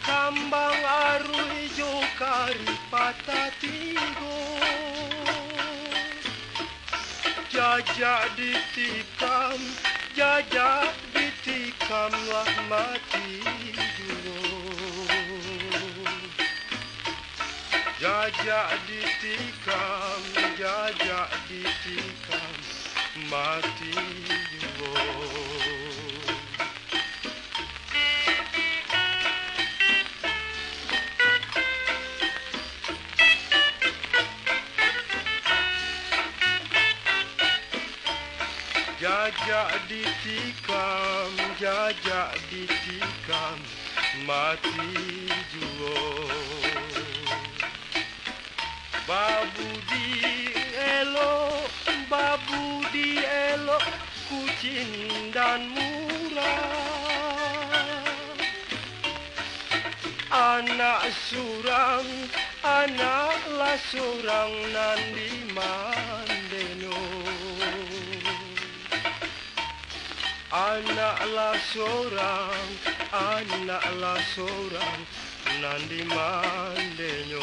Kambang aru ijo kari patatigo, jajak ditikam, lah mati juga. Jajak ditikam, mati juga. Jajak ditikam, mati juga. Babu di elok, kucing dan murah. Anaklah seorang nan di mandeno. Anaklah seorang nan di mandeno.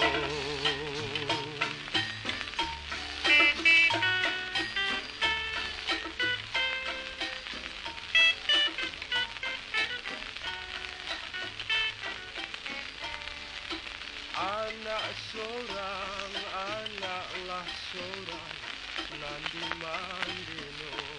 Anaklah seorang nan di mandeno.